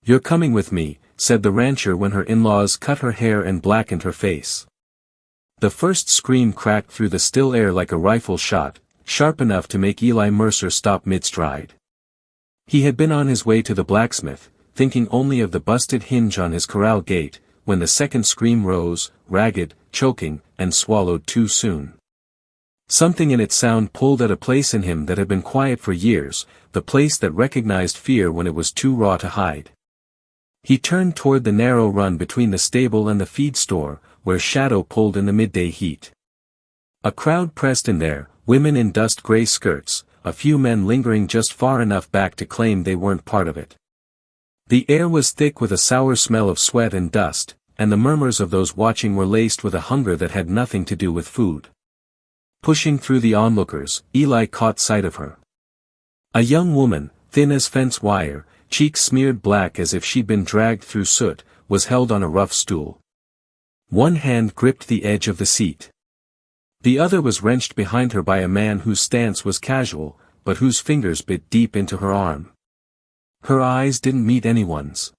"You're coming with me," said the rancher when her in-laws cut her hair and blackened her face. The first scream cracked through the still air like a rifle shot, sharp enough to make Eli Mercer stop mid-stride. He had been on his way to the blacksmith, thinking only of the busted hinge on his corral gate, when the second scream rose, ragged, choking, and swallowed too soon. Something in its sound pulled at a place in him that had been quiet for years, the place that recognized fear when it was too raw to hide. He turned toward the narrow run between the stable and the feed store, where shadow pulled in the midday heat. A crowd pressed in there, women in dust-gray skirts, a few men lingering just far enough back to claim they weren't part of it. The air was thick with a sour smell of sweat and dust, and the murmurs of those watching were laced with a hunger that had nothing to do with food. Pushing through the onlookers, Eli caught sight of her. A young woman, thin as fence wire, cheeks smeared black as if she'd been dragged through soot, was held on a rough stool. One hand gripped the edge of the seat. The other was wrenched behind her by a man whose stance was casual, but whose fingers bit deep into her arm. Her eyes didn't meet anyone's.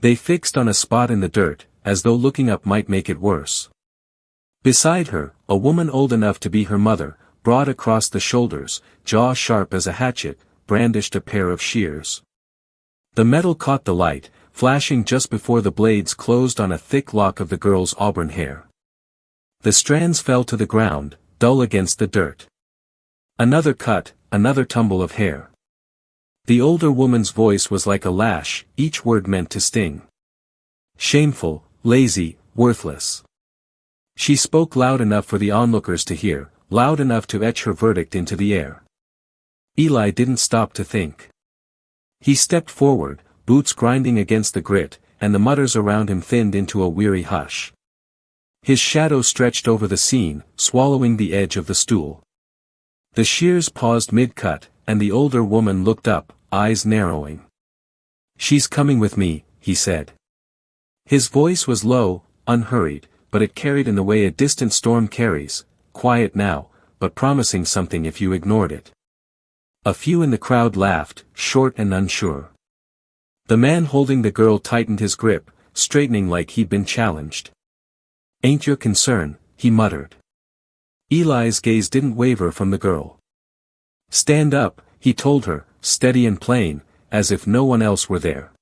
They fixed on a spot in the dirt, as though looking up might make it worse. Beside her, a woman old enough to be her mother, broad across the shoulders, jaw sharp as a hatchet, brandished a pair of shears. The metal caught the light, flashing just before the blades closed on a thick lock of the girl's auburn hair. The strands fell to the ground, dull against the dirt. Another cut, another tumble of hair. The older woman's voice was like a lash, each word meant to sting. Shameful, lazy, worthless. She spoke loud enough for the onlookers to hear, loud enough to etch her verdict into the air. Eli didn't stop to think. He stepped forward, boots grinding against the grit, and the mutters around him thinned into a weary hush. His shadow stretched over the scene, swallowing the edge of the stool. The shears paused mid-cut, and the older woman looked up, eyes narrowing. "She's coming with me," he said. His voice was low, unhurried, but it carried in the way a distant storm carries, quiet now, but promising something if you ignored it. A few in the crowd laughed, short and unsure. The man holding the girl tightened his grip, straightening like he'd been challenged. "Ain't your concern," he muttered. Eli's gaze didn't waver from the girl. "Stand up," he told her, steady and plain, as if no one else were there.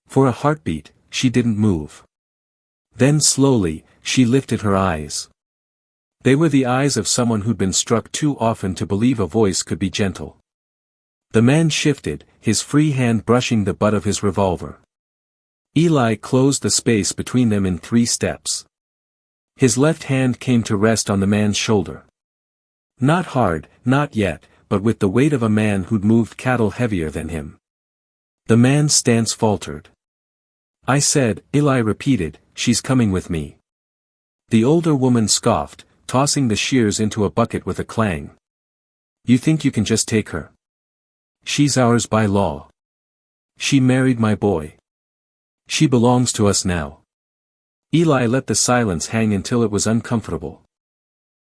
For a heartbeat, she didn't move. Then slowly, she lifted her eyes. They were the eyes of someone who'd been struck too often to believe a voice could be gentle. The man shifted, his free hand brushing the butt of his revolver. Eli closed the space between them in 3 steps. His left hand came to rest on the man's shoulder. Not hard, not yet, but with the weight of a man who'd moved cattle heavier than him. The man's stance faltered. "I said," Eli repeated, "she's coming with me." The older woman scoffed, tossing the shears into a bucket with a clang. "You think you can just take her? She's ours by law. She married my boy. She belongs to us now." Eli let the silence hang until it was uncomfortable.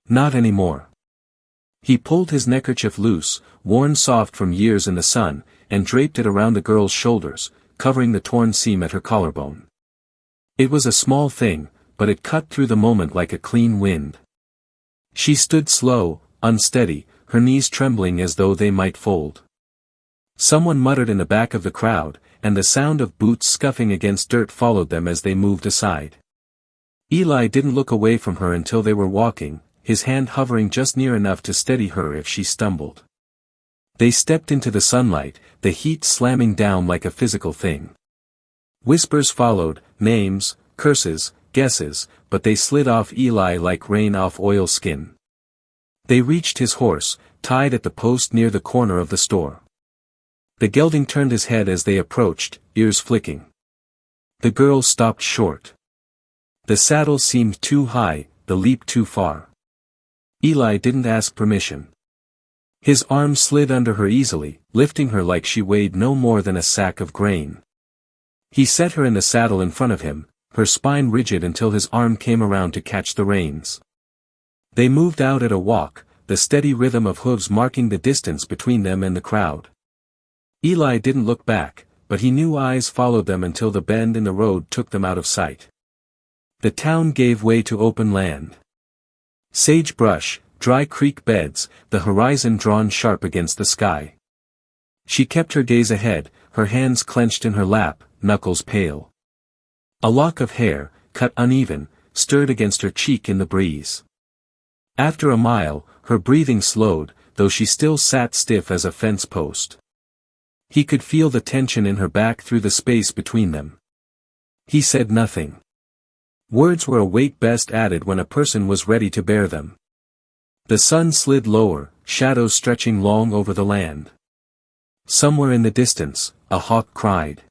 "Not anymore." He pulled his neckerchief loose, worn soft from years in the sun, and draped it around the girl's shoulders, covering the torn seam at her collarbone. It was a small thing, but it cut through the moment like a clean wind. She stood slow, unsteady, her knees trembling as though they might fold. Someone muttered in the back of the crowd, and the sound of boots scuffing against dirt followed them as they moved aside. Eli didn't look away from her until they were walking, his hand hovering just near enough to steady her if she stumbled. They stepped into the sunlight, the heat slamming down like a physical thing. Whispers followed, names, curses, guesses, but they slid off Eli like rain off oilskin. They reached his horse, tied at the post near the corner of the store. The gelding turned his head as they approached, ears flicking. The girl stopped short. The saddle seemed too high, the leap too far. Eli didn't ask permission. His arm slid under her easily, lifting her like she weighed no more than a sack of grain. He set her in the saddle in front of him, her spine rigid until his arm came around to catch the reins. They moved out at a walk, the steady rhythm of hooves marking the distance between them and the crowd. Eli didn't look back, but he knew eyes followed them until the bend in the road took them out of sight. The town gave way to open land. Sagebrush, dry creek beds, the horizon drawn sharp against the sky. She kept her gaze ahead, her hands clenched in her lap, knuckles pale. A lock of hair, cut uneven, stirred against her cheek in the breeze. After a mile, her breathing slowed, though she still sat stiff as a fence post. He could feel the tension in her back through the space between them. He said nothing. Words were a weight best added when a person was ready to bear them. The sun slid lower, shadows stretching long over the land. Somewhere in the distance, a hawk cried.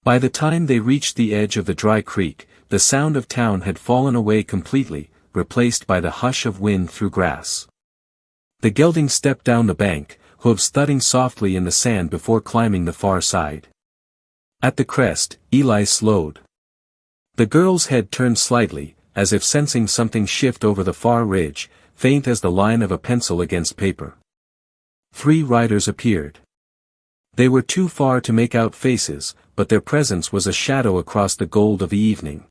By the time they reached the edge of the dry creek, the sound of town had fallen away completely, replaced by the hush of wind through grass. The gelding stepped down the bank, hooves thudding softly in the sand before climbing the far side. At the crest, Eli slowed. The girl's head turned slightly, as if sensing something shift over the far ridge, faint as the line of a pencil against paper. 3 riders appeared. They were too far to make out faces, but their presence was a shadow across the gold of the evening.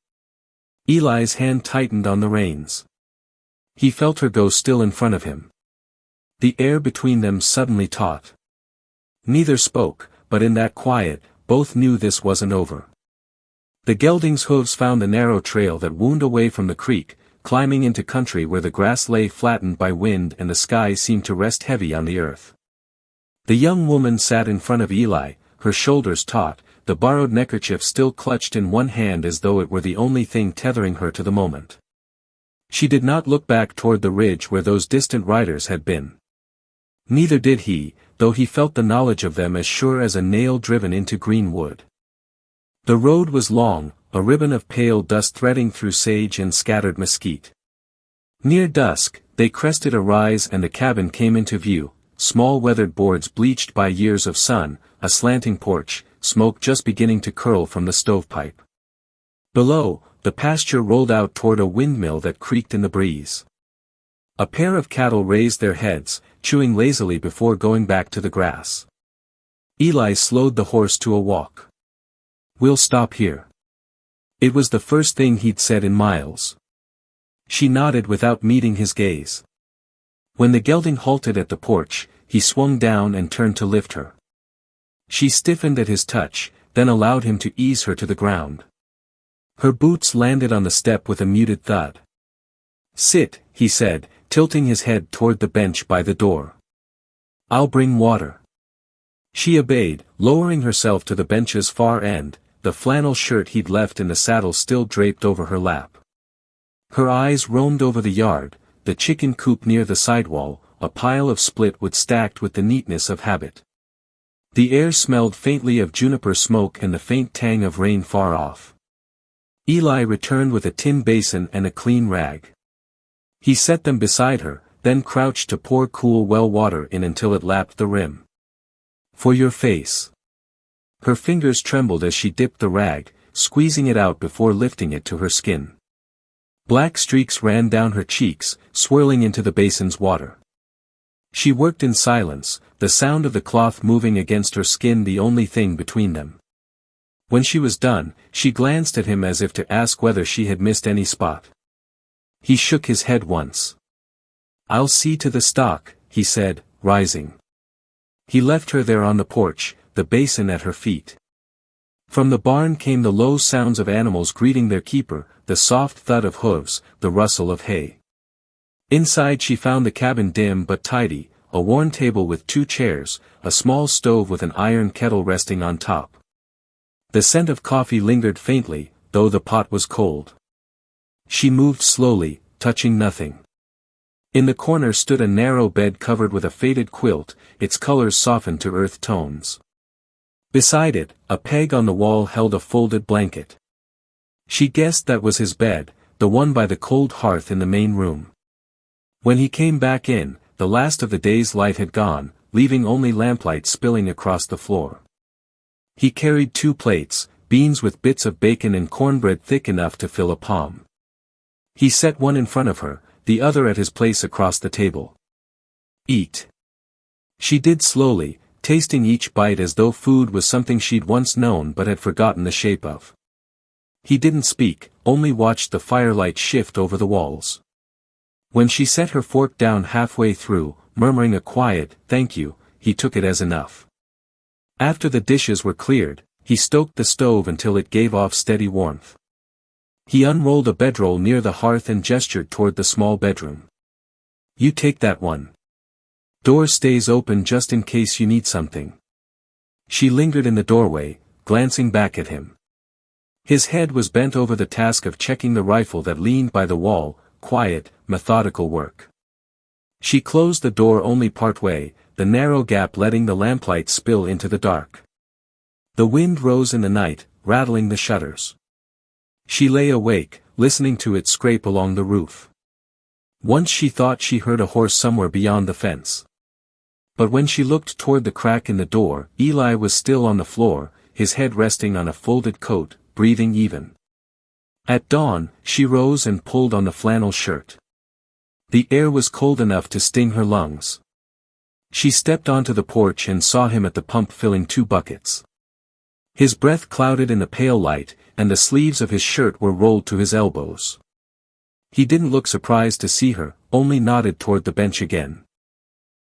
Eli's hand tightened on the reins. He felt her go still in front of him. The air between them suddenly taut. Neither spoke, but in that quiet, both knew this wasn't over. The gelding's hooves found the narrow trail that wound away from the creek, climbing into country where the grass lay flattened by wind and the sky seemed to rest heavy on the earth. The young woman sat in front of Eli, her shoulders taut, the borrowed neckerchief still clutched in one hand as though it were the only thing tethering her to the moment. She did not look back toward the ridge where those distant riders had been. Neither did he, though he felt the knowledge of them as sure as a nail driven into green wood. The road was long, a ribbon of pale dust threading through sage and scattered mesquite. Near dusk, they crested a rise and the cabin came into view, small weathered boards bleached by years of sun, a slanting porch, smoke just beginning to curl from the stovepipe. Below, the pasture rolled out toward a windmill that creaked in the breeze. A pair of cattle raised their heads, chewing lazily before going back to the grass. Eli slowed the horse to a walk. "We'll stop here." It was the first thing he'd said in miles. She nodded without meeting his gaze. When the gelding halted at the porch, he swung down and turned to lift her. She stiffened at his touch, then allowed him to ease her to the ground. Her boots landed on the step with a muted thud. "Sit," he said, tilting his head toward the bench by the door. "I'll bring water." She obeyed, lowering herself to the bench's far end, the flannel shirt he'd left in the saddle still draped over her lap. Her eyes roamed over the yard, the chicken coop near the sidewall, a pile of split wood stacked with the neatness of habit. The air smelled faintly of juniper smoke and the faint tang of rain far off. Eli returned with a tin basin and a clean rag. He set them beside her, then crouched to pour cool well water in until it lapped the rim. "For your face." Her fingers trembled as she dipped the rag, squeezing it out before lifting it to her skin. Black streaks ran down her cheeks, swirling into the basin's water. She worked in silence, the sound of the cloth moving against her skin the only thing between them. When she was done, she glanced at him as if to ask whether she had missed any spot. He shook his head once. "I'll see to the stock," he said, rising. He left her there on the porch, the basin at her feet. From the barn came the low sounds of animals greeting their keeper, the soft thud of hooves, the rustle of hay. Inside she found the cabin dim but tidy, a worn table with 2 chairs, a small stove with an iron kettle resting on top. The scent of coffee lingered faintly, though the pot was cold. She moved slowly, touching nothing. In the corner stood a narrow bed covered with a faded quilt, its colors softened to earth tones. Beside it, a peg on the wall held a folded blanket. She guessed that was his bed, the one by the cold hearth in the main room. When he came back in, the last of the day's light had gone, leaving only lamplight spilling across the floor. He carried 2 plates, beans with bits of bacon and cornbread thick enough to fill a palm. He set one in front of her, the other at his place across the table. "Eat." She did slowly, tasting each bite as though food was something she'd once known but had forgotten the shape of. He didn't speak, only watched the firelight shift over the walls. When she set her fork down halfway through, murmuring a quiet, "Thank you," he took it as enough. After the dishes were cleared, he stoked the stove until it gave off steady warmth. He unrolled a bedroll near the hearth and gestured toward the small bedroom. "You take that one. Door stays open just in case you need something." She lingered in the doorway, glancing back at him. His head was bent over the task of checking the rifle that leaned by the wall, quiet, methodical work. She closed the door only partway, the narrow gap letting the lamplight spill into the dark. The wind rose in the night, rattling the shutters. She lay awake, listening to it scrape along the roof. Once she thought she heard a horse somewhere beyond the fence. But when she looked toward the crack in the door, Eli was still on the floor, his head resting on a folded coat, breathing even. At dawn, she rose and pulled on the flannel shirt. The air was cold enough to sting her lungs. She stepped onto the porch and saw him at the pump filling 2 buckets. His breath clouded in the pale light, and the sleeves of his shirt were rolled to his elbows. He didn't look surprised to see her, only nodded toward the bench again.